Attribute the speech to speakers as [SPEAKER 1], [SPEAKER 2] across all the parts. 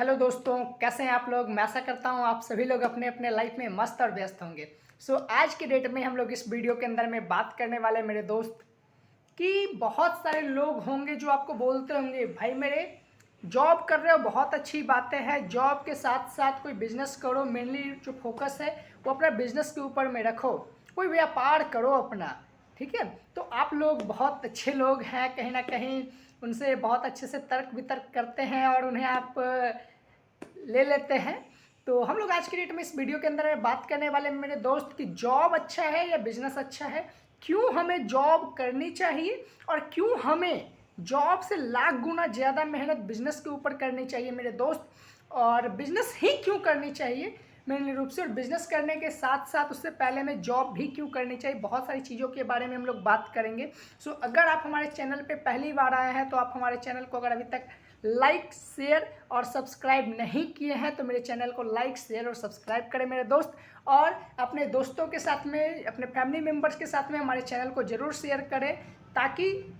[SPEAKER 1] Hello दोस्तों, कैसे हैं आप लोग। मैं आशा करता हूं आप सभी लोग अपने अपने लाइफ में मस्त और व्यस्त होंगे। आज की डेट में हम लोग इस वीडियो के अंदर में बात करने वाले मेरे दोस्त कि बहुत सारे लोग होंगे जो आपको बोलते होंगे भाई मेरे जॉब कर रहे हो बहुत अच्छी बातें हैं, जॉब के साथ साथ कोई बिजनेस करो। मेनली जो फोकस है वो अपना बिजनेस के ऊपर में रखो, कोई व्यापार करो अपना। ठीक है, तो आप लोग बहुत अच्छे लोग हैं, कहीं ना कहीं उनसे बहुत अच्छे से तर्क वितर्क करते हैं और उन्हें आप ले लेते हैं। तो हम लोग आज की डेट में इस वीडियो के अंदर बात करने वाले मेरे दोस्त कि जॉब अच्छा है या बिजनेस अच्छा है, क्यों हमें जॉब करनी चाहिए और क्यों हमें जॉब से लाख गुना ज़्यादा मेहनत बिजनेस के ऊपर करनी चाहिए मेरे दोस्त। और बिजनेस ही क्यों करनी चाहिए मेन रूप से, और बिजनेस करने के साथ साथ उससे पहले में जॉब भी क्यों करनी चाहिए, बहुत सारी चीज़ों के बारे में हम लोग बात करेंगे। अगर आप हमारे चैनल पे पहली बार आए हैं तो आप हमारे चैनल को अगर अभी तक लाइक शेयर और सब्सक्राइब नहीं किए हैं तो मेरे चैनल को लाइक शेयर और सब्सक्राइब करें मेरे दोस्त। और अपने दोस्तों के साथ में, अपने फैमिली मेम्बर्स के साथ में हमारे चैनल को ज़रूर शेयर करें, ताकि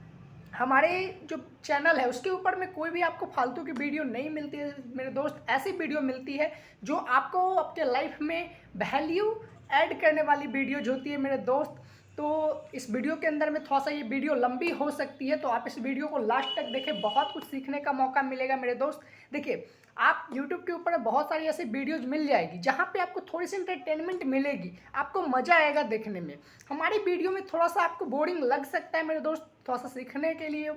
[SPEAKER 1] हमारे जो चैनल है उसके ऊपर में कोई भी आपको फालतू की वीडियो नहीं मिलती है मेरे दोस्त। ऐसी वीडियो मिलती है जो आपको आपके लाइफ में वैल्यू ऐड करने वाली वीडियोज होती है मेरे दोस्त। तो इस वीडियो के अंदर में थोड़ा सा ये वीडियो लंबी हो सकती है, तो आप इस वीडियो को लास्ट तक देखें, बहुत कुछ सीखने का मौका मिलेगा मेरे दोस्त। देखिए, आप YouTube के ऊपर बहुत सारी ऐसी वीडियोज मिल जाएगी जहाँ पे आपको थोड़ी सी इंटरटेनमेंट मिलेगी, आपको मज़ा आएगा देखने में। हमारी वीडियो में थोड़ा सा आपको बोरिंग लग सकता है मेरे दोस्त, थोड़ा सा सीखने के लिए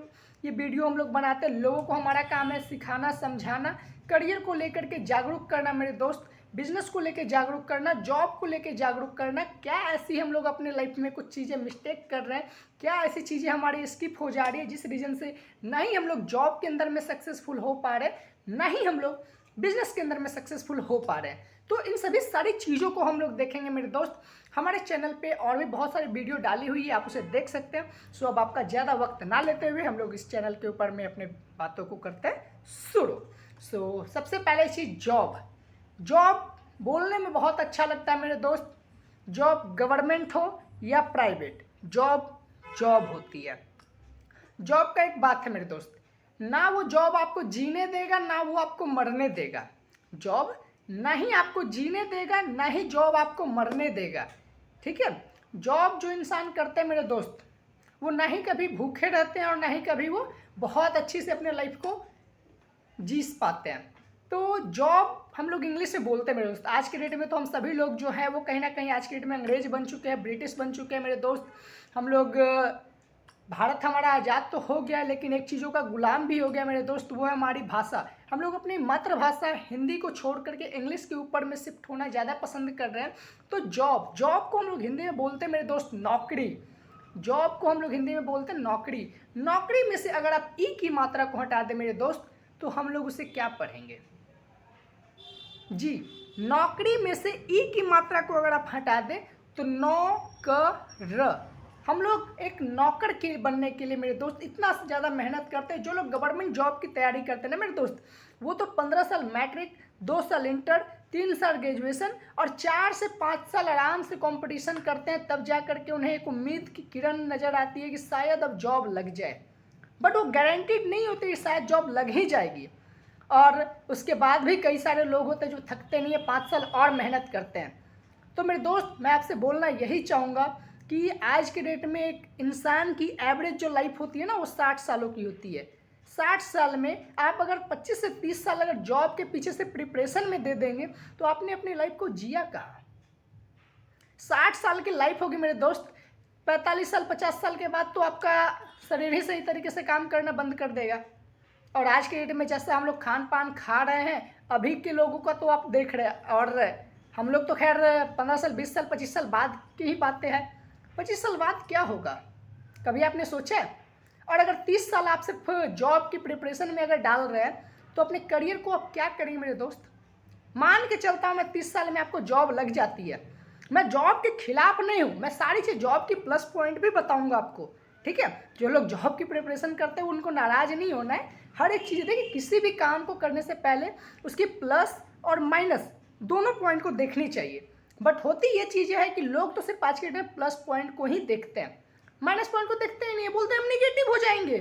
[SPEAKER 1] ये वीडियो हम लोग बनाते हैं। लोगों को हमारा काम है सिखाना, समझाना, करियर को लेकर के जागरूक करना मेरे दोस्त, बिजनेस को लेके जागरूक करना, जॉब को लेके जागरूक करना। क्या ऐसी हम लोग अपने लाइफ में कुछ चीज़ें मिस्टेक कर रहे हैं, क्या ऐसी चीज़ें हमारी स्किप हो जा रही है जिस रीज़न से ना ही हम लोग जॉब के अंदर में सक्सेसफुल हो पा रहे, ना ही हम लोग बिजनेस के अंदर में सक्सेसफुल हो पा रहे हैं। तो इन सभी सारी चीज़ों को हम लोग देखेंगे मेरे दोस्त। हमारे चैनल पे और भी बहुत सारी वीडियो डाली हुई है, आप उसे देख सकते हैं। अब आपका ज़्यादा वक्त ना लेते हुए हम लोग इस चैनल के ऊपर में अपने बातों को करते हैं शुरू। सबसे पहले चीज़ जॉब। जॉब बोलने में बहुत अच्छा लगता है मेरे दोस्त, जॉब गवर्नमेंट हो या प्राइवेट, जॉब जॉब होती है। जॉब का एक बात है मेरे दोस्त, ना वो जॉब आपको जीने देगा ना वो आपको मरने देगा। जॉब ना ही आपको जीने देगा ना ही जॉब आपको मरने देगा। ठीक है, जॉब जो इंसान करते हैं मेरे दोस्त, वो ना ही कभी भूखे रहते हैं और ना ही कभी वो बहुत अच्छी से अपने लाइफ को जी पाते हैं। तो जॉब हम लोग इंग्लिश में बोलते हैं मेरे दोस्त। आज के डेट में तो हम सभी लोग जो है वो कहीं ना कहीं आज के डेट में अंग्रेज बन चुके हैं, ब्रिटिश बन चुके हैं मेरे दोस्त। हम लोग भारत हमारा आज़ाद तो हो गया, लेकिन एक चीज़ों का गुलाम भी हो गया मेरे दोस्त, वो है हमारी भाषा। हम लोग अपनी मातृभाषा हिंदी को छोड़ करके इंग्लिश के ऊपर में शिफ्ट होना ज़्यादा पसंद कर रहे हैं। तो जॉब जॉब को हम लोग हिंदी में बोलते हैं मेरे दोस्त नौकरी। जॉब को हम लोग हिंदी में बोलते हैं नौकरी। नौकरी में से अगर आप ई की मात्रा को हटा दें मेरे दोस्त, तो हम लोग उसे क्या पढ़ेंगे जी। नौकरी में से ई की मात्रा को अगर आप हटा दें तो नौकर। हम लोग एक नौकर के बनने के लिए मेरे दोस्त इतना ज़्यादा मेहनत करते हैं। जो लोग गवर्नमेंट जॉब की तैयारी करते हैं ना मेरे दोस्त, वो तो 15 साल मैट्रिक, 2 साल इंटर, 3 साल ग्रेजुएशन और 4 से 5 साल आराम से कंपटीशन करते हैं, तब जा करके उन्हें एक उम्मीद की किरण नज़र आती है कि शायद अब जॉब लग जाए। बट वो गारंटीड नहीं होती कि शायद जॉब लग ही जाएगी। और उसके बाद भी कई सारे लोग होते हैं जो थकते नहीं है, 5 साल और मेहनत करते हैं। तो मेरे दोस्त, मैं आपसे बोलना यही चाहूँगा कि आज के डेट में एक इंसान की एवरेज जो लाइफ होती है ना, वो 60 सालों की होती है। 60 साल में आप अगर 25 से 30 साल अगर जॉब के पीछे से प्रिपरेशन में दे देंगे तो आपने अपनी लाइफ को जिया कहाँ। 60 साल की लाइफ होगी मेरे दोस्त, 45 साल 50 साल के बाद तो आपका शरीर ही सही तरीके से काम करना बंद कर देगा। और आज के डेट में जैसे हम लोग खान पान खा रहे हैं, अभी के लोगों का तो आप देख रहे हैं। और हम लोग तो खैर 15 साल 20 साल 25 साल बाद की ही बातें हैं। 25 साल बाद क्या होगा, कभी आपने सोचा है? और अगर 30 साल आप सिर्फ जॉब की प्रिपरेशन में अगर डाल रहे हैं तो अपने करियर को आप क्या करेंगे मेरे दोस्त। मान के चलता हूँ मैं 30 साल में आपको जॉब लग जाती है, मैं जॉब के खिलाफ नहीं हूँ, मैं सारी चीज़ जॉब की प्लस पॉइंट भी बताऊँगा आपको। ठीक है, जो लोग जॉब की प्रिपरेशन करते हैं उनको नाराज़ नहीं होना है। हर एक चीज़ देखिए, किसी भी काम को करने से पहले उसकी प्लस और माइनस दोनों पॉइंट को देखनी चाहिए। बट होती ये चीज़ें है कि लोग तो सिर्फ आज के डेट में प्लस पॉइंट को ही देखते हैं, माइनस पॉइंट को देखते ही नहीं, बोलते हैं हम निगेटिव हो जाएंगे।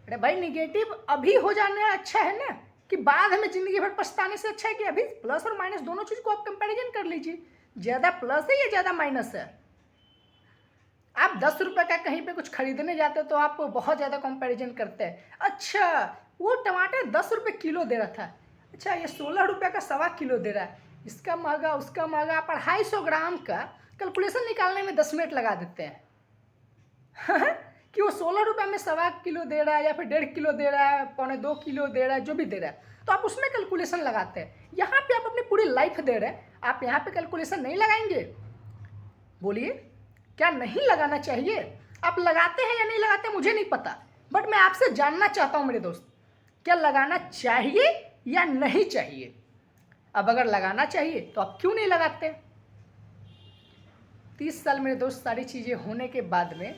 [SPEAKER 1] अरे भाई, निगेटिव अभी हो जाना अच्छा है ना, कि बाद में ज़िंदगी भर पछताने से अच्छा है कि अभी प्लस और माइनस दोनों चीज़ को आप कंपैरिजन कर लीजिए, ज़्यादा प्लस है या ज़्यादा माइनस है। आप 10 रुपये का कहीं पे कुछ खरीदने जाते हो तो आप बहुत ज़्यादा कंपैरिजन करते हैं, अच्छा वो टमाटर 10 रुपये किलो दे रहा था, अच्छा ये 16 रुपये का सवा किलो दे रहा है, इसका महंगा उसका महंगा। आप 250 ग्राम का कैलकुलेशन निकालने में 10 मिनट लगा देते हैं कि वो 16 रुपये में सवा किलो दे रहा है या फिर 1.5 किलो दे रहा है, 1.25 किलो दे रहा है, जो भी दे रहा है, तो आप उसमें कैलकुलेशन लगाते हैं। यहाँ पे आप अपनी पूरी लाइफ दे रहे हैं, आप यहाँ पे कैलकुलेशन नहीं लगाएंगे? बोलिए, क्या नहीं लगाना चाहिए? आप लगाते हैं या नहीं लगाते मुझे नहीं पता, बट मैं आपसे जानना चाहता हूँ मेरे दोस्त, क्या लगाना चाहिए या नहीं चाहिए? अब अगर लगाना चाहिए तो आप क्यों नहीं लगाते? 30 साल मेरे दोस्त सारी चीज़ें होने के बाद में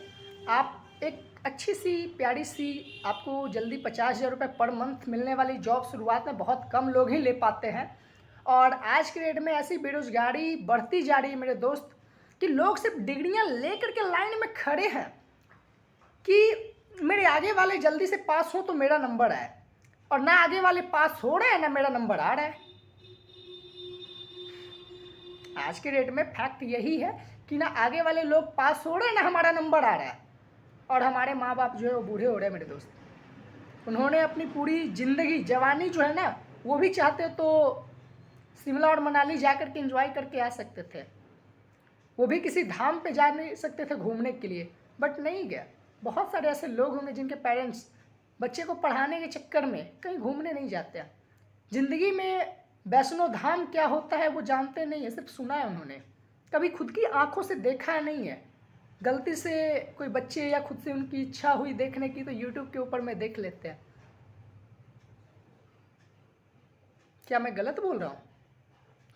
[SPEAKER 1] आप एक अच्छी सी प्यारी सी, आपको जल्दी 50,000 रुपये पर मंथ मिलने वाली जॉब शुरुआत में बहुत कम लोग ही ले पाते हैं, और आज के डेट में ऐसी बेरोजगारी बढ़ती जा रही है मेरे दोस्त कि लोग सिर्फ डिग्रियां लेकर के लाइन में खड़े हैं कि मेरे आगे वाले जल्दी से पास हो तो मेरा नंबर आए, और ना आगे वाले पास हो रहे हैं ना मेरा नंबर आ रहा है। आज के डेट में फैक्ट यही है कि ना आगे वाले लोग पास हो रहे हैं ना हमारा नंबर आ रहा है, और हमारे माँ बाप जो है वो बूढ़े हो रहे हैं मेरे दोस्त। उन्होंने अपनी पूरी ज़िंदगी जवानी जो है ना वो भी चाहते तो शिमला और मनाली जा कर के एंजॉय करके आ सकते थे, वो भी किसी धाम पे जा नहीं सकते थे घूमने के लिए, बट नहीं गया। बहुत सारे ऐसे लोग होंगे जिनके पेरेंट्स बच्चे को पढ़ाने के चक्कर में कहीं घूमने नहीं जाते हैं, ज़िंदगी में वैष्णो धाम क्या होता है वो जानते नहीं है, सिर्फ सुना है उन्होंने, कभी खुद की आंखों से देखा नहीं है। गलती से कोई बच्चे या खुद से उनकी इच्छा हुई देखने की तो यूट्यूब के ऊपर में देख लेते हैं। क्या मैं गलत बोल रहा हूँ?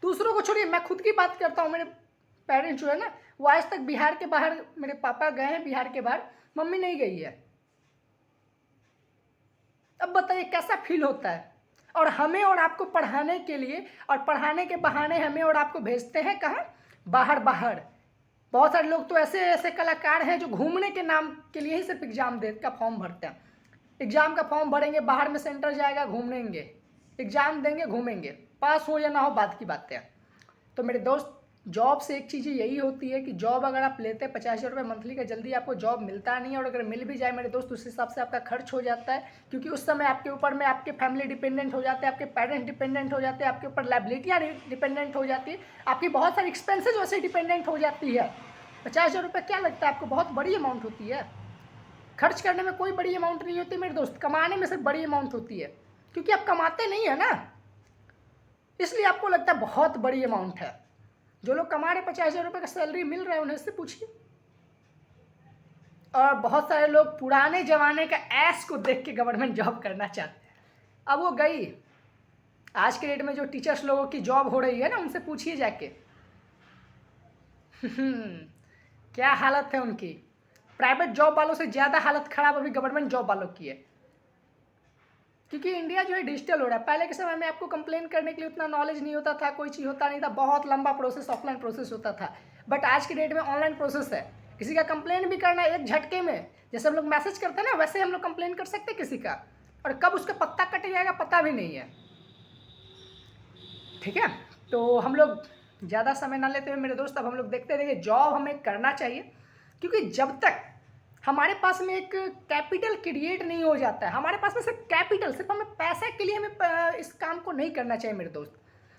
[SPEAKER 1] दूसरों को छोड़िए, मैं खुद की बात करता हूँ। मेरे पेरेंट्स जो है ना वो आज तक बिहार के बाहर, मेरे पापा गए हैं बिहार के बाहर, मम्मी नहीं गई है। अब बताइए कैसा फील होता है? और हमें और आपको पढ़ाने के लिए और पढ़ाने के बहाने हमें और आपको भेजते हैं कहाँ? बाहर बाहर। बहुत सारे लोग तो ऐसे ऐसे कलाकार हैं जो घूमने के नाम के लिए ही सिर्फ एग्ज़ाम दे का फॉर्म भरते हैं। एग्ज़ाम का फॉर्म भरेंगे, बाहर में सेंटर जाएगा, घूमेंगे, एग्ज़ाम देंगे, घूमेंगे, पास हो या ना हो बात की बात है। तो मेरे दोस्त, जॉब से एक चीज़ यही होती है कि जॉब अगर आप लेते हैं 50,000 रुपये मंथली का, जल्दी आपको जॉब मिलता नहीं है, और अगर मिल भी जाए मेरे दोस्त उस हिसाब से आपका खर्च हो जाता है, क्योंकि उस समय आपके ऊपर में आपके फैमिली डिपेंडेंट हो जाते हैं, आपके पेरेंट्स डिपेंडेंट हो जाते हैं, आपके ऊपर लाइबिलिटियाँ डिपेंडेंट हो जाती है, आपकी बहुत सारी एक्सपेंसेज वैसे डिपेंडेंट हो जाती है। 50,000 रुपये क्या लगता है आपको? बहुत बड़ी अमाउंट होती है। खर्च करने में कोई बड़ी अमाउंट नहीं होती मेरे दोस्त, कमाने में सिर्फ बड़ी अमाउंट होती है, क्योंकि आप कमाते नहीं है ना, इसलिए आपको लगता है बहुत बड़ी अमाउंट है। जो लोग कमा रहे 50,000 रुपये का सैलरी मिल रहा है उन्हें से पूछिए। और बहुत सारे लोग पुराने ज़माने का ऐश को देख के गवर्नमेंट जॉब करना चाहते हैं। अब वो गई, आज के डेट में जो टीचर्स लोगों की जॉब हो रही है ना, उनसे पूछिए जाके क्या हालत है उनकी। प्राइवेट जॉब वालों से ज़्यादा हालत ख़राब अभी गवर्नमेंट जॉब वालों की है, क्योंकि इंडिया जो है डिजिटल हो रहा है। पहले के समय में आपको कंप्लेन करने के लिए उतना नॉलेज नहीं होता था, कोई चीज़ होता नहीं था, बहुत लंबा प्रोसेस, ऑफलाइन प्रोसेस होता था, बट आज की डेट में ऑनलाइन प्रोसेस है। किसी का कंप्लेन भी करना एक झटके में, जैसे हम लोग मैसेज करते हैं ना, वैसे हम लोग कंप्लेन कर सकते हैं किसी का, और कब उसका पत्ता कट जाएगा पता भी नहीं है। ठीक है, तो हम लोग ज़्यादा समय ना लेते हुए मेरे दोस्त, अब हम लोग देखते देखिए जॉब हमें करना चाहिए, क्योंकि जब तक हमारे पास में एक कैपिटल क्रिएट नहीं हो जाता है, हमारे पास में सिर्फ कैपिटल, सिर्फ हमें पैसा के लिए हमें इस काम को नहीं करना चाहिए मेरे दोस्त।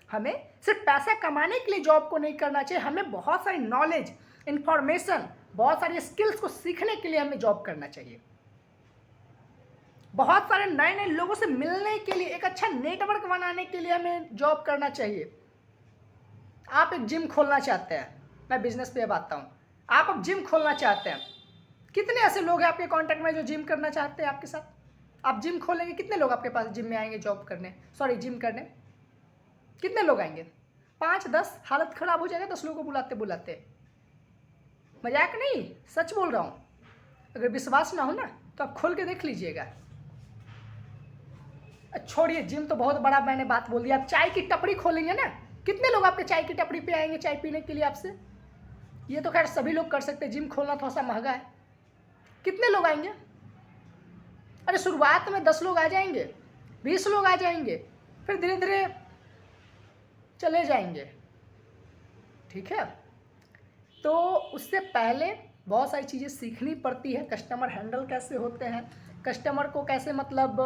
[SPEAKER 1] हमें सिर्फ पैसा कमाने के लिए जॉब को नहीं करना चाहिए, हमें बहुत सारी नॉलेज, इन्फॉर्मेशन, बहुत सारी स्किल्स को सीखने के लिए हमें जॉब करना चाहिए। बहुत सारे नए नए लोगों से मिलने के लिए, एक अच्छा नेटवर्क बनाने के लिए हमें जॉब करना चाहिए। आप एक जिम खोलना चाहते हैं, मैं बिजनेस पे अब आता हूँ, आप अब जिम खोलना चाहते हैं, कितने ऐसे लोग हैं आपके कांटेक्ट में जो जिम करना चाहते हैं आपके साथ? आप जिम खोलेंगे, कितने लोग आपके पास जिम में आएंगे जॉब करने, सॉरी जिम करने? कितने लोग आएंगे? 5-10, हालत ख़राब हो जाएगा 10 लोगों को बुलाते बुलाते। मजाक नहीं, सच बोल रहा हूँ। अगर विश्वास ना हो ना तो आप खोल के देख लीजिएगा। छोड़िए जिम तो बहुत बड़ा मैंने बात बोल दिया, आप चाय की टपरी खोलेंगे ना, कितने लोग आपके चाय की टपरी पे आएंगे चाय पीने के लिए आपसे? ये तो खैर सभी लोग कर सकते हैं, जिम खोलना थोड़ा सा महंगा है। कितने लोग आएंगे? अरे शुरुआत में 10 लोग आ जाएंगे, 20 लोग आ जाएंगे, फिर धीरे धीरे चले जाएंगे। ठीक है, तो उससे पहले बहुत सारी चीज़ें सीखनी पड़ती है। कस्टमर हैंडल कैसे होते हैं, कस्टमर को कैसे मतलब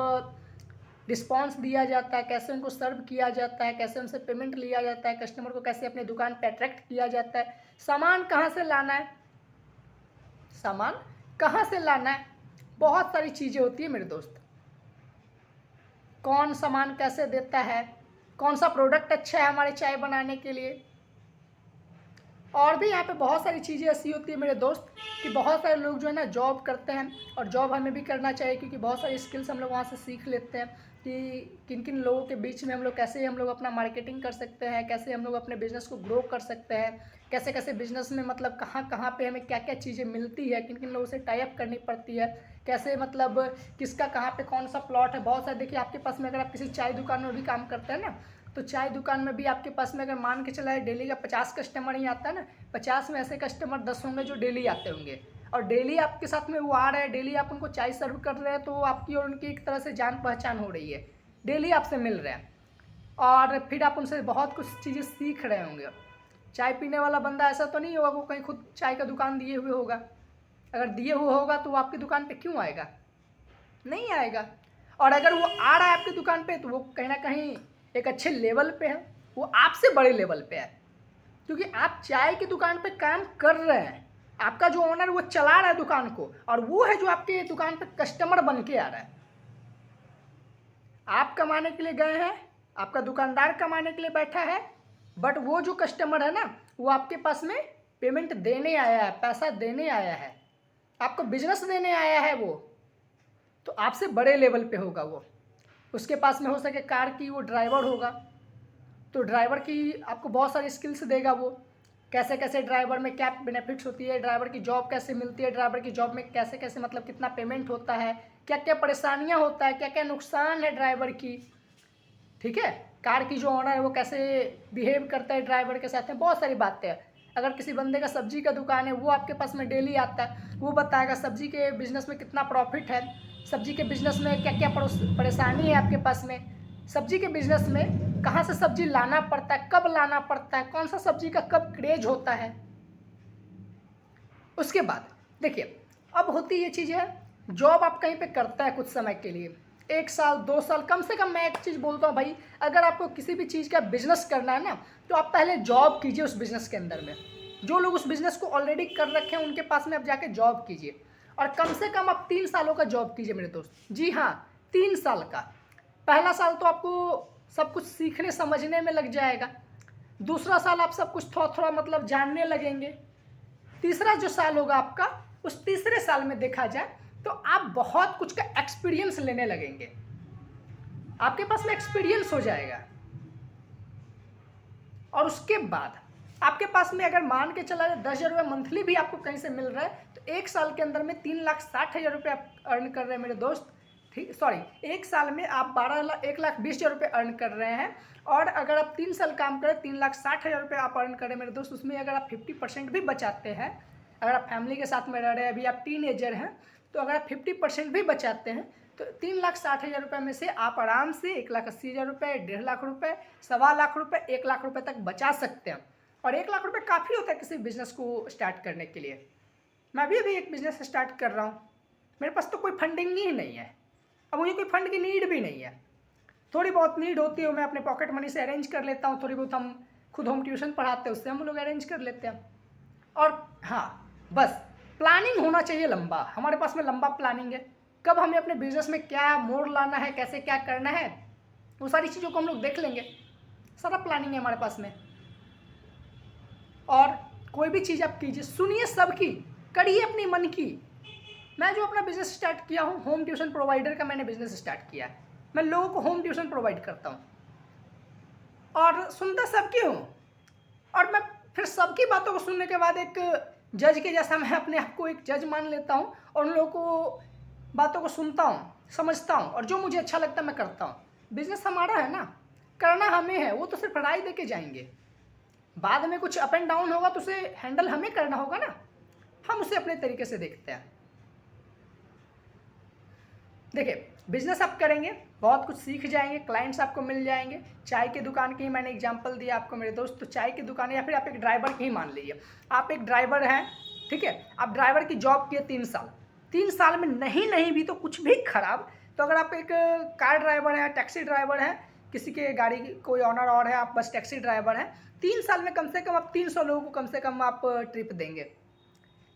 [SPEAKER 1] रिस्पांस दिया जाता है, कैसे उनको सर्व किया जाता है, कैसे उनसे पेमेंट लिया जाता है, कस्टमर को कैसे अपनी दुकान पे अट्रैक्ट किया जाता है, सामान कहाँ से लाना है, सामान कहाँ से लाना है, बहुत सारी चीज़ें होती है मेरे दोस्त। कौन सामान कैसे देता है, कौन सा प्रोडक्ट अच्छा है हमारे चाय बनाने के लिए, और भी यहाँ पे बहुत सारी चीज़ें ऐसी होती है मेरे दोस्त कि बहुत सारे लोग जो है ना जॉब करते हैं, और जॉब हमें भी करना चाहिए क्योंकि बहुत सारी स्किल्स हम लोग वहाँ से सीख लेते हैं कि किन किन लोगों के बीच में हम लोग कैसे हम लोग अपना मार्केटिंग कर सकते हैं, कैसे हम लोग अपने बिज़नेस को ग्रो कर सकते हैं, कैसे कैसे बिज़नेस में मतलब कहाँ कहाँ पे हमें क्या क्या चीज़ें मिलती है, किन किन लोगों से टाई अप करनी पड़ती है, कैसे मतलब किसका कहाँ पे कौन सा प्लॉट है। बहुत सारे देखिए आपके पास में, अगर आप किसी चाय दुकान में भी काम करते हैं ना, तो चाय दुकान में भी आपके पास में अगर मान के चला है डेली का 50 कस्टमर ही आता है ना, 50 में ऐसे कस्टमर 10 होंगे जो डेली आते होंगे, और डेली आपके साथ में वो आ रहे हैं, डेली आप उनको चाय सर्व कर रहे हैं, तो आपकी और उनकी एक तरह से जान पहचान हो रही है, डेली आपसे मिल रहे हैं, और फिर आप उनसे बहुत कुछ चीज़ें सीख रहे होंगे। चाय पीने वाला बंदा ऐसा तो नहीं होगा वो कहीं खुद चाय का दुकान दिए हुए होगा, अगर दिए हुए होगा तो वो आपकी दुकान पे क्यों आएगा, नहीं आएगा। और अगर वो आ रहा है आपकी दुकान पे तो वो कहीं ना कहीं एक अच्छे लेवल पे है, वो आपसे बड़े लेवल पे है, क्योंकि आप चाय की दुकान पे काम कर रहे हैं, आपका जो ओनर वो चला रहा है दुकान को, और वो है जो आपके दुकान पे कस्टमर बन के आ रहा है। आप कमाने के लिए गए हैं, आपका दुकानदार कमाने के लिए बैठा है, बट वो जो कस्टमर है ना वो आपके पास में पेमेंट देने आया है, पैसा देने आया है, आपको बिजनेस देने आया है, वो तो आपसे बड़े लेवल पे होगा। वो उसके पास में हो सके कार की वो ड्राइवर होगा, तो ड्राइवर की आपको बहुत सारी स्किल्स देगा, वो कैसे कैसे ड्राइवर में क्या बेनिफिट्स होती है, ड्राइवर की जॉब कैसे मिलती है, ड्राइवर की जॉब में कैसे कैसे मतलब कितना पेमेंट होता है, क्या क्या परेशानियां होता है, क्या क्या नुकसान है ड्राइवर की। ठीक है, कार की जो ओनर है वो कैसे बिहेव करता है ड्राइवर के साथ में, बहुत सारी बातें हैं। अगर किसी बंदे का सब्जी का दुकान है, वो आपके पास में डेली आता है, वो बताएगा सब्जी के बिजनेस में कितना प्रॉफिट है, सब्जी के बिजनेस में क्या क्या परेशानी है आपके पास में, सब्जी के बिजनेस में कहाँ से सब्जी लाना पड़ता है, कब लाना पड़ता है, कौन सा सब्जी का कब क्रेज होता है। उसके बाद देखिए, अब होती ये चीज़ है, जॉब आप कहीं पे करता है कुछ समय के लिए, 1 साल 2 साल, कम से कम मैं एक चीज़ बोलता हूँ भाई, अगर आपको किसी भी चीज़ का बिजनेस करना है ना, तो आप पहले जॉब कीजिए उस बिजनेस के अंदर में। जो लोग उस बिजनेस को ऑलरेडी कर रखे हैं उनके पास में आप जाके जॉब कीजिए, और कम से कम आप 3 सालों का जॉब कीजिए मेरे दोस्त। जी हाँ, 3 साल का। पहला साल तो आपको सब कुछ सीखने समझने में लग जाएगा, दूसरा साल आप सब कुछ थोड़ा थोड़ा मतलब जानने लगेंगे, तीसरा जो साल होगा आपका, उस तीसरे साल में देखा जाए तो आप बहुत कुछ का एक्सपीरियंस लेने लगेंगे, आपके पास में एक्सपीरियंस हो जाएगा। और उसके बाद आपके पास में अगर मान के चला जाए 10,000 रुपये मंथली भी आपको कहीं से मिल रहा है, तो 1 साल के अंदर में 3,60,000 रुपये आप अर्न कर रहे हैं मेरे दोस्त। ठीक, सॉरी, 1 साल में आप 1,20,000 रुपये अर्न कर रहे हैं, और अगर आप 3 साल काम करें 3,60,000 रुपये आप अर्न करें मेरे दोस्त। उसमें अगर आप 50% भी बचाते हैं, अगर आप फैमिली के साथ में रह रहे हैं, अभी आप टीनेजर हैं, तो अगर आप 50% भी बचाते हैं तो 3,60,000 रुपये में से आप आराम से 1,80,000 रुपये, 1.5 लाख रुपये, 1,15 लाख रुपये, 1 लाख रुपये तक बचा सकते हैं। और 1 लाख रुपये काफ़ी होता है किसी बिजनेस को स्टार्ट करने के लिए। मैं भी अभी एक बिजनेस स्टार्ट कर रहा हूँ, मेरे पास तो कोई फंडिंग ही नहीं है, अब मुझे कोई फंड की नीड भी नहीं है। थोड़ी बहुत नीड होती है मैं अपने पॉकेट मनी से अरेंज कर लेता हूँ, थोड़ी बहुत हम खुद होम ट्यूशन पढ़ाते हैं उससे हम लोग अरेंज कर लेते हैं। और हाँ, बस प्लानिंग होना चाहिए लंबा, हमारे पास में लंबा प्लानिंग है, कब हमें अपने बिजनेस में क्या मोड़ लाना है, कैसे क्या करना है, वो सारी चीज़ों को हम लोग देख लेंगे, सारा प्लानिंग है हमारे पास में। और कोई भी चीज़ आप कीजिए, सुनिए सबकी, करिए अपनी मन की। मैं जो अपना बिजनेस स्टार्ट किया हूँ, होम ट्यूशन प्रोवाइडर का मैंने बिजनेस स्टार्ट किया है, मैं लोगों को होम ट्यूशन प्रोवाइड करता हूँ, और सुनता सबकी हूँ, और मैं फिर सबकी बातों को सुनने के बाद एक जज के जैसा मैं अपने आप को एक जज मान लेता हूँ, और उन लोगों को बातों को सुनता हूँ, समझता हूँ, और जो मुझे अच्छा लगता है मैं करता हूँ। बिजनेस हमारा है ना, करना हमें है, वो तो सिर्फ राय दे के जाएंगे, बाद में कुछ अप एंड डाउन होगा तो उसे हैंडल हमें करना होगा ना, हम उसे अपने तरीके से देखते हैं। देखिए, बिजनेस आप करेंगे, बहुत कुछ सीख जाएंगे, क्लाइंट्स आपको मिल जाएंगे। चाय की दुकान की ही मैंने एग्जांपल दिया आपको मेरे दोस्त, तो चाय की दुकान या फिर आप एक ड्राइवर की ही मान लीजिए। आप एक ड्राइवर हैं, ठीक है, आप ड्राइवर की जॉब किए 3 साल, 3 साल में नहीं भी तो कुछ भी खराब, तो अगर आप एक कार ड्राइवर हैं, टैक्सी ड्राइवर हैं, किसी के गाड़ी की कोई ऑनर और है, आप बस टैक्सी ड्राइवर हैं, 3 साल में कम से कम आप 300 लोगों को कम से कम आप ट्रिप देंगे।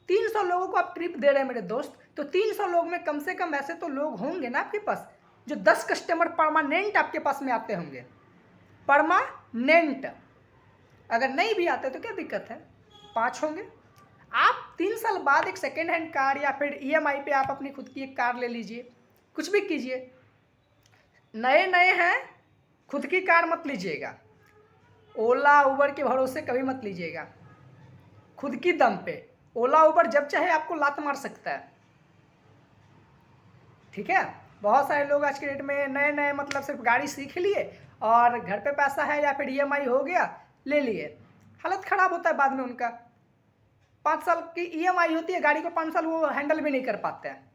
[SPEAKER 1] 300 लोगों को आप ट्रिप दे रहे हैं मेरे दोस्त, तो 300 लोग में कम से कम ऐसे तो लोग होंगे ना आपके पास जो 10 कस्टमर परमानेंट आपके पास में आते होंगे, परमानेंट। अगर नहीं भी आते तो क्या दिक्कत है, 5 होंगे। आप 3 साल बाद एक सेकेंड हैंड कार या फिर EMI पे आप अपनी खुद की एक कार ले लीजिए, कुछ भी कीजिए। नए नए हैं, खुद की कार मत लीजिएगा, ओला उबर के भरोसे कभी मत लीजिएगा। खुद की दम पे ओला उबर जब चाहे आपको लात मार सकता है, ठीक है। बहुत सारे लोग आज के डेट में नए नए मतलब सिर्फ गाड़ी सीख लिए और घर पे पैसा है या फिर EMI हो गया, ले लिए, हालत ख़राब होता है बाद में उनका। 5 साल की EMI होती है गाड़ी को, 5 साल वो हैंडल भी नहीं कर पाते हैं।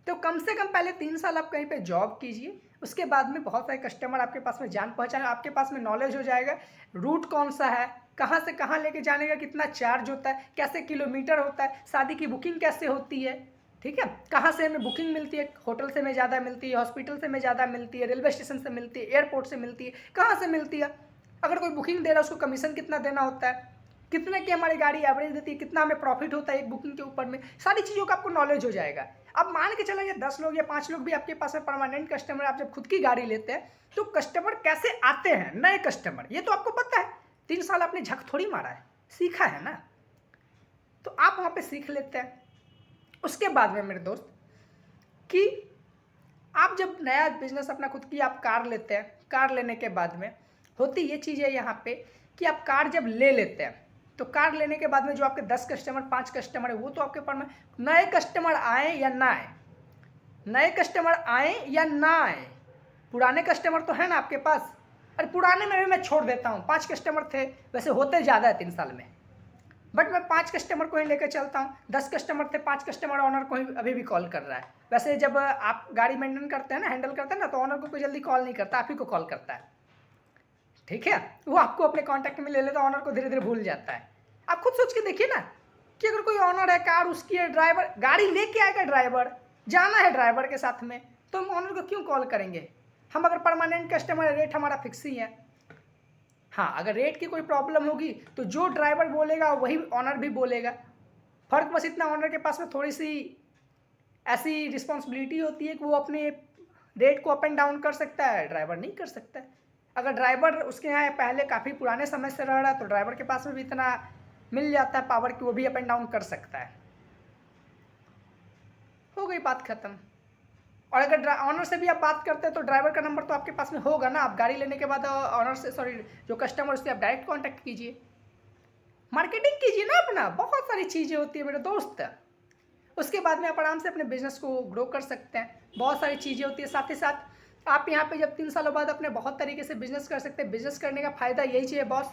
[SPEAKER 1] तो कम से कम पहले 3 साल आप कहीं पे जॉब कीजिए, उसके बाद में बहुत सारे कस्टमर आपके पास में जान पहचान, आपके पास में नॉलेज हो जाएगा, रूट कौन सा है, कहाँ से कहाँ लेके जाने का कितना चार्ज होता है, कैसे किलोमीटर होता है, शादी की बुकिंग कैसे होती है, ठीक है, कहाँ से हमें बुकिंग मिलती है, होटल से में ज़्यादा मिलती है, हॉस्पिटल से में ज़्यादा मिलती है, रेलवे स्टेशन से मिलती है, एयरपोर्ट से मिलती है, कहाँ से मिलती है, अगर कोई बुकिंग दे रहा है उसको कमीशन कितना देना होता है, कितने की हमारी गाड़ी एवरेज देती है, कितना हमें प्रॉफिट होता है एक बुकिंग के ऊपर में, सारी चीज़ों का आपको नॉलेज हो जाएगा। अब मान के चलो ये 10 लोग या 5 लोग भी आपके पास में परमानेंट कस्टमर, आप जब खुद की गाड़ी लेते हैं तो कस्टमर कैसे आते हैं, नए कस्टमर, ये तो आपको पता है। 3 साल आपने झक थोड़ी मारा है, सीखा है ना, तो आप वहाँ पे सीख लेते हैं। उसके बाद में मेरे दोस्त कि आप जब नया बिजनेस अपना खुद की आप कार लेते हैं, कार लेने के बाद में होती ये चीज़ है यहाँ पे कि आप कार जब ले लेते हैं तो कार लेने के बाद में जो आपके 10 कस्टमर 5 कस्टमर है वो तो आपके पास में, नए कस्टमर आए या ना आए, नए कस्टमर आए या ना आए, पुराने कस्टमर तो है ना आपके पास। अरे पुराने में भी मैं छोड़ देता हूँ, 5 कस्टमर थे, वैसे होते ज़्यादा है 3 साल में, बट मैं 5 कस्टमर को ही लेकर चलता हूँ। 10 कस्टमर थे, 5 कस्टमर ऑनर को ही अभी भी कॉल कर रहा है। वैसे जब आप गाड़ी मेंटेन करते हैं ना, हैंडल करते हैं ना, तो ऑनर को कोई जल्दी कॉल नहीं करता, आप ही को कॉल करता है, ठीक है। वो आपको अपने कॉन्टैक्ट में ले लेता है, ऑनर को धीरे धीरे भूल जाता है। आप खुद सोच के देखिए ना कि अगर कोई ऑनर है, कार उसकी है, ड्राइवर गाड़ी लेके आएगा, ड्राइवर जाना है ड्राइवर के साथ में, तो हम ऑनर को क्यों कॉल करेंगे। हम अगर परमानेंट कस्टमर है, रेट हमारा फिक्स ही है। हाँ, अगर रेट की कोई प्रॉब्लम होगी तो जो ड्राइवर बोलेगा वही ऑनर भी बोलेगा। फ़र्क बस इतना, ऑनर के पास में थोड़ी सी ऐसी रिस्पॉन्सिबिलिटी होती है कि वो अपने रेट को अप एंड डाउन कर सकता है, ड्राइवर नहीं कर सकता है। अगर ड्राइवर उसके यहाँ पहले काफ़ी पुराने समय से रह रहा है तो ड्राइवर के पास में भी इतना मिल जाता है पावर कि वो भी अप एंड डाउन कर सकता है। हो गई बात ख़त्म। और अगर ऑनर से भी आप बात करते हैं तो ड्राइवर का नंबर तो आपके पास में होगा ना, आप गाड़ी लेने के बाद ऑनर से, सॉरी, जो कस्टमर उससे आप डायरेक्ट कांटेक्ट कीजिए, मार्केटिंग कीजिए ना अपना, बहुत सारी चीज़ें होती है मेरे दोस्त। उसके बाद में आप आराम से अपने बिजनेस को ग्रो कर सकते हैं, बहुत सारी चीज़ें होती है। साथ ही साथ आप यहाँ पे जब 3 सालों बाद अपने बहुत तरीके से बिजनेस कर सकते हैं। बिजनेस करने का फ़ायदा यही चाहिए बॉस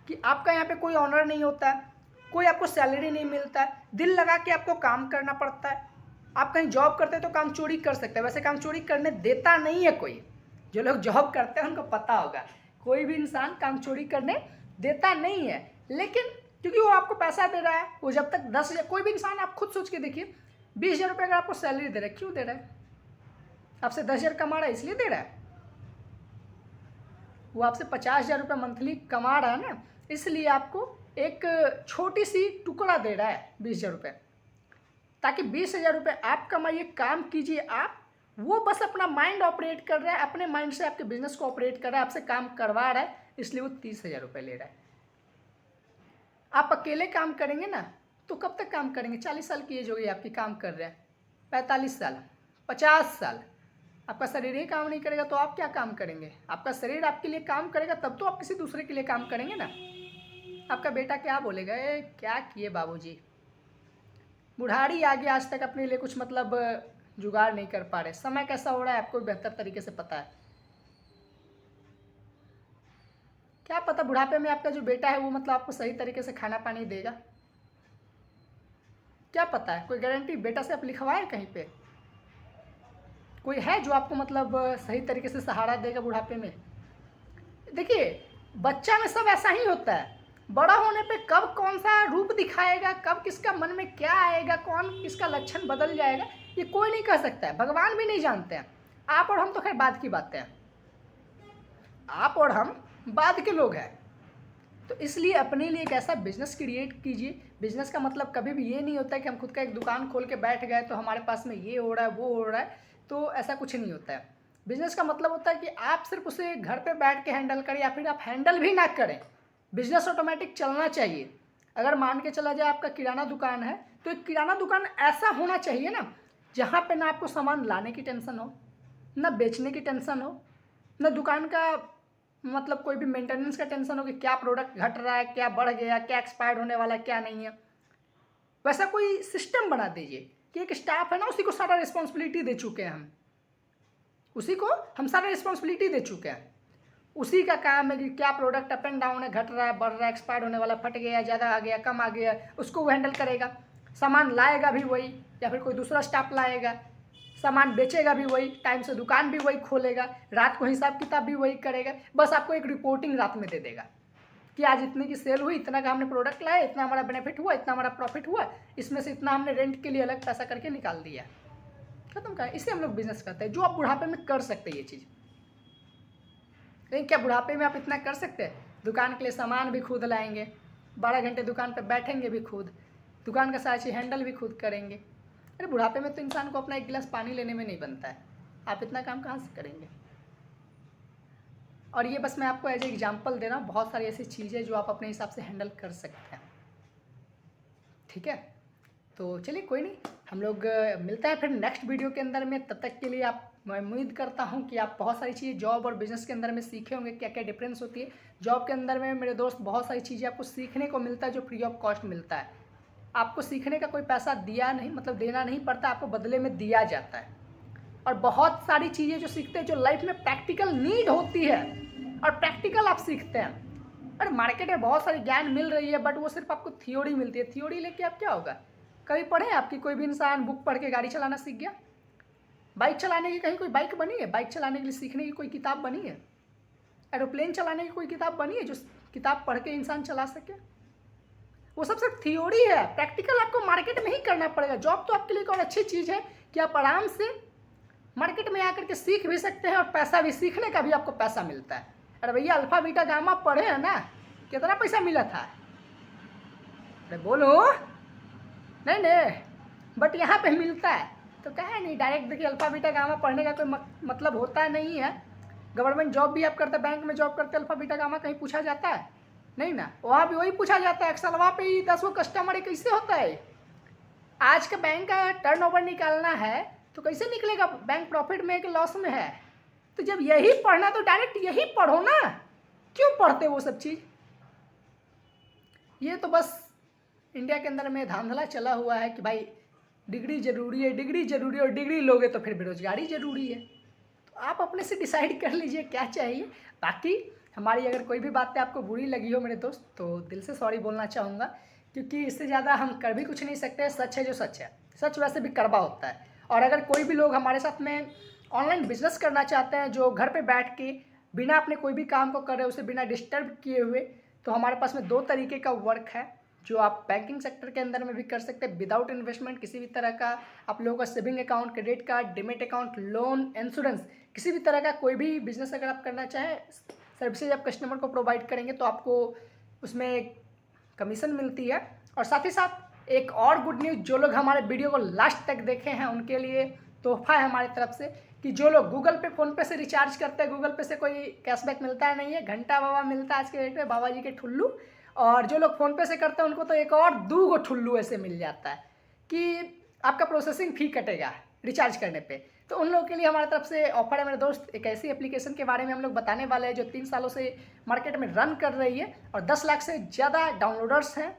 [SPEAKER 1] कि आपका यहाँ पे कोई ऑनर नहीं होता है, कोई आपको सैलरी नहीं मिलता है, दिल लगा के आपको काम करना पड़ता है। आप कहीं जॉब करते हैं तो काम चोरी कर सकते हैं, वैसे काम चोरी करने देता नहीं है कोई। जो लोग जॉब करते हैं उनको पता होगा, कोई भी इंसान काम चोरी करने देता नहीं है, लेकिन क्योंकि वो आपको पैसा दे रहा है, वो जब तक 10,000, कोई भी इंसान आप खुद सोच के देखिए, 20,000 रुपये अगर आपको सैलरी दे रहा है, क्यों दे रहा है, आपसे 10,000 कमा रहा है इसलिए दे रहा है। वो आपसे 50,000 रुपये मंथली कमा रहा है ना, इसलिए आपको एक छोटी सी टुकड़ा दे रहा है 20,000 रुपये, ताकि 20,000 रुपये आप कमाइए, काम कीजिए आप। वो बस अपना माइंड ऑपरेट कर रहा है, अपने माइंड से आपके बिजनेस को ऑपरेट कर रहा है, आपसे काम करवा रहा है, इसलिए वो 30,000 रुपये ले रहा है। आप अकेले काम करेंगे ना तो कब तक काम करेंगे, 40 साल की एज हो गई आपकी, काम कर रहे हैं, 45 साल, 50 साल, आपका शरीर ही काम नहीं करेगा तो आप क्या काम करेंगे। आपका शरीर आपके लिए काम करेगा तब तो आप किसी दूसरे के लिए काम करेंगे ना। आपका बेटा क्या बोलेगा, ए क्या किए बाबूजी, बुढ़ारी आ गया, आज तक अपने लिए कुछ मतलब जुगाड़ नहीं कर पा रहे। समय कैसा हो रहा है आपको बेहतर तरीके से पता है। क्या पता बुढ़ापे में आपका जो बेटा है वो मतलब आपको सही तरीके से खाना पानी देगा, क्या पता है, कोई गारंटी बेटा से आप लिखवाए कहीं पे। कोई है जो आपको मतलब सही तरीके से सहारा देगा बुढ़ापे में? देखिए, बच्चा में सब ऐसा ही होता है, बड़ा होने पे कब कौन सा रूप दिखाएगा, कब किसका मन में क्या आएगा, कौन किसका लक्षण बदल जाएगा, ये कोई नहीं कह सकता है, भगवान भी नहीं जानते हैं। आप और हम तो खैर बाद की बातें हैं, आप और हम बाद के लोग हैं। तो इसलिए अपने लिए एक ऐसा बिजनेस क्रिएट कीजिए। बिजनेस का मतलब कभी भी ये नहीं होता है कि हम खुद का एक दुकान खोल के बैठ गए तो हमारे पास में ये हो रहा है वो हो रहा है, तो ऐसा कुछ नहीं होता है। बिजनेस का मतलब होता है कि आप सिर्फ उसे घर पे बैठ के हैंडल करें, या फिर आप हैंडल भी ना करें, बिजनेस ऑटोमेटिक चलना चाहिए। अगर मान के चला जाए आपका किराना दुकान है, तो एक किराना दुकान ऐसा होना चाहिए ना, जहाँ पे ना आपको सामान लाने की टेंशन हो, ना बेचने की टेंशन हो, ना दुकान का मतलब कोई भी मेंटेनेंस का टेंशन हो कि क्या प्रोडक्ट घट रहा है, क्या बढ़ गया, क्या एक्सपायर्ड होने वाला है, क्या नहीं है। वैसा कोई सिस्टम बना दीजिए कि एक स्टाफ है ना, उसी को सारा रिस्पॉन्सिबिलिटी दे चुके हैं हम, उसी को हम सारा रिस्पॉन्सिबिलिटी दे चुके हैं। उसी का काम है कि क्या प्रोडक्ट अप एंड डाउन है, घट रहा है, बढ़ रहा है, एक्सपायर्ड होने वाला, फट गया, ज़्यादा आ गया, कम आ गया, उसको वो हैंडल करेगा। सामान लाएगा भी वही, या फिर कोई दूसरा स्टाफ लाएगा, सामान बेचेगा भी वही, टाइम से दुकान भी वही खोलेगा, रात को हिसाब किताब भी वही करेगा। बस आपको एक रिपोर्टिंग रात में दे देगा कि आज इतने की सेल हुई, इतना का हमने प्रोडक्ट लाया, इतना हमारा बेनिफिट हुआ, इतना हमारा प्रॉफिट हुआ, इसमें से इतना हमने रेंट के लिए अलग पैसा करके निकाल दिया, खत्म का। इसे हम लोग बिजनेस करते हैं, जो आप बुढ़ापे में कर सकते हैं ये चीज़। लेकिन क्या बुढ़ापे में आप इतना कर सकते हैं? दुकान के लिए सामान भी खुद लाएंगे, 12 घंटे दुकान पर बैठेंगे भी खुद, दुकान का सारा चीज़ हैंडल भी खुद करेंगे। अरे बुढ़ापे में तो इंसान को अपना एक गिलास पानी लेने में नहीं बनता है, आप इतना काम कहाँ से करेंगे? और ये बस मैं आपको एज ए एग्जाम्पल दे रहा हूँ, बहुत सारी ऐसी चीज़ें जो आप अपने हिसाब से हैंडल कर सकते हैं। ठीक है, तो चलिए कोई नहीं, हम लोग मिलते हैं फिर नेक्स्ट वीडियो के अंदर में। तब तक के लिए मैं उम्मीद करता हूं कि आप बहुत सारी चीज़ें जॉब और बिजनेस के अंदर में सीखे होंगे, क्या क्या डिफरेंस होती है। जॉब के अंदर में मेरे दोस्त बहुत सारी चीज़ें आपको सीखने को मिलता है जो फ्री ऑफ कॉस्ट मिलता है। आपको सीखने का कोई पैसा दिया नहीं, मतलब देना नहीं पड़ता, आपको बदले में दिया जाता है। और बहुत सारी चीज़ें जो सीखते हैं जो लाइफ में प्रैक्टिकल नीड होती है, और प्रैक्टिकल आप सीखते हैं। अरे मार्केट में बहुत सारी ज्ञान मिल रही है, बट वो सिर्फ आपको थियोरी मिलती है। थियोरी लेके आप क्या होगा? कभी पढ़े आपकी कोई भी इंसान बुक पढ़ के गाड़ी चलाना सीख गया? बाइक चलाने की कहीं कोई बाइक बनी है? बाइक चलाने के लिए सीखने की कोई किताब बनी है? एरोप्लेन चलाने की कोई किताब बनी है जो किताब पढ़ के इंसान चला सके? वो सब सिर्फ थियोरी है, प्रैक्टिकल आपको मार्केट में ही करना पड़ेगा। जॉब तो आपके लिए एक और अच्छी चीज़ है कि आप आराम से मार्केट में आकर के सीख भी सकते हैं, और पैसा भी, सीखने का भी आपको पैसा मिलता है। अरे भैया अल्फा बीटा गामा पढ़े हैं ना, कितना पैसा मिला था? अरे बोलो, नहीं, बट यहाँ पे मिलता है तो क्या है नहीं, डायरेक्ट देखिए अल्फा बीटा गामा पढ़ने का कोई मतलब होता नहीं है। गवर्नमेंट जॉब भी आप करते, बैंक में जॉब करते, अल्फा बीटा गामा कहीं पूछा जाता है? नहीं ना, वहाँ भी वही पूछा जाता है, एक्सेल वहाँ पे ही 10 वो कस्टमर है, कैसे होता है? आज का बैंक का टर्नओवर निकालना है तो कैसे निकलेगा? बैंक प्रॉफिट में है कि लॉस में है? तो जब यही पढ़ना तो डायरेक्ट यही पढ़ो ना, क्यों पढ़ते वो सब चीज़? ये तो बस इंडिया के अंदर में धांधला चला हुआ है कि भाई डिग्री जरूरी है, डिग्री जरूरी है, और डिग्री लोगे तो फिर बेरोजगारी जरूरी है। तो आप अपने से डिसाइड कर लीजिए क्या चाहिए। बाकी हमारी अगर कोई भी बातें आपको बुरी लगी हो मेरे दोस्त, तो दिल से सॉरी बोलना चाहूँगा, क्योंकि इससे ज़्यादा हम कर भी कुछ नहीं सकते। सच है जो सच है, सच वैसे भी कड़वा होता है। और अगर कोई भी लोग हमारे साथ में ऑनलाइन बिजनेस करना चाहते हैं, जो घर पे बैठ के बिना अपने कोई भी काम को कर रहे, उसे बिना डिस्टर्ब किए हुए, तो हमारे पास में 2 तरीके का वर्क है जो आप बैंकिंग सेक्टर के अंदर में भी कर सकते हैं विदाउट इन्वेस्टमेंट। किसी भी तरह का आप लोगों का saving account, credit card, demat account, loan, insurance, किसी भी तरह का कोई भी बिजनेस अगर आप करना चाहें, सर्विसेज आप कस्टमर को प्रोवाइड करेंगे तो आपको उसमें कमीशन मिलती है। और साथ ही साथ एक और गुड न्यूज़, जो लोग हमारे वीडियो को लास्ट तक देखे हैं उनके लिए तोहफा है हमारी तरफ से, कि जो लोग गूगल पे, फ़ोन पे से रिचार्ज करते हैं, गूगल पे से कोई कैशबैक मिलता है नहीं है, घंटा बाबा मिलता है आज के डेट में, बाबा जी के ठुल्लू। और जो लोग फ़ोन पे से करते हैं उनको तो एक और 2 ठुल्लू ऐसे मिल जाता है कि आपका प्रोसेसिंग फ़ी कटेगा रिचार्ज करने पे। तो उन लोगों के लिए हमारी तरफ से ऑफर है मेरे दोस्त। एक ऐसी एप्लीकेशन के बारे में हम लोग बताने वाले हैं जो 3 सालों से मार्केट में रन कर रही है, और 10 लाख से ज़्यादा डाउनलोडर्स हैं।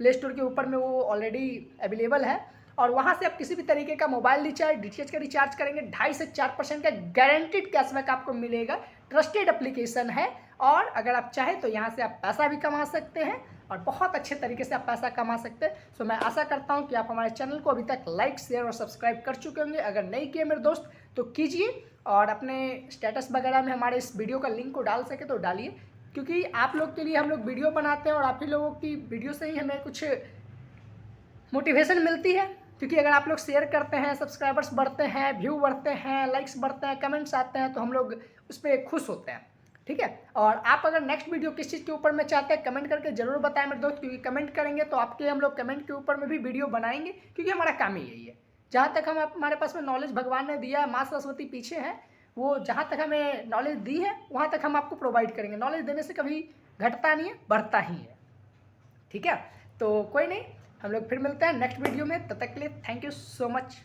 [SPEAKER 1] प्ले स्टोर के ऊपर में वो ऑलरेडी अवेलेबल है, और वहाँ से आप किसी भी तरीके का मोबाइल रिचार्ज, DTH का रिचार्ज करेंगे, 2.5 से 4% का गारंटीड कैशबैक आपको मिलेगा। ट्रस्टेड एप्लीकेशन है, और अगर आप चाहें तो यहाँ से आप पैसा भी कमा सकते हैं, और बहुत अच्छे तरीके से आप पैसा कमा सकते हैं। सो मैं आशा करता हूँ कि आप हमारे चैनल को अभी तक लाइक, शेयर और सब्सक्राइब कर चुके होंगे। अगर नहीं किए मेरे दोस्त तो कीजिए, और अपने स्टेटस वगैरह में हमारे इस वीडियो का लिंक को डाल सके तो डालिए, क्योंकि आप लोग के लिए हम लोग वीडियो बनाते हैं और आप ही लोगों की वीडियो से ही हमें कुछ मोटिवेशन मिलती है। क्योंकि अगर आप लोग शेयर करते हैं, सब्सक्राइबर्स बढ़ते हैं, व्यू बढ़ते हैं, लाइक्स बढ़ते हैं, कमेंट्स आते हैं, तो हम लोग उस पर खुश होते हैं। ठीक है, और आप अगर नेक्स्ट वीडियो किस चीज़ के ऊपर में चाहते हैं कमेंट करके जरूर बताएं मेरे दोस्त, क्योंकि कमेंट करेंगे तो आपके हम लोग कमेंट के ऊपर में भी वीडियो बनाएंगे, क्योंकि हमारा काम ही यही है। जहाँ तक हमारे पास में नॉलेज भगवान ने दिया है, माँ सरस्वती पीछे है, वो जहाँ तक हमें नॉलेज दी है वहाँ तक हम आपको प्रोवाइड करेंगे। नॉलेज देने से कभी घटता नहीं है, बढ़ता ही है। ठीक है, तो कोई नहीं, हम लोग फिर मिलते हैं नेक्स्ट वीडियो में। तब तक के लिए थैंक यू सो मच।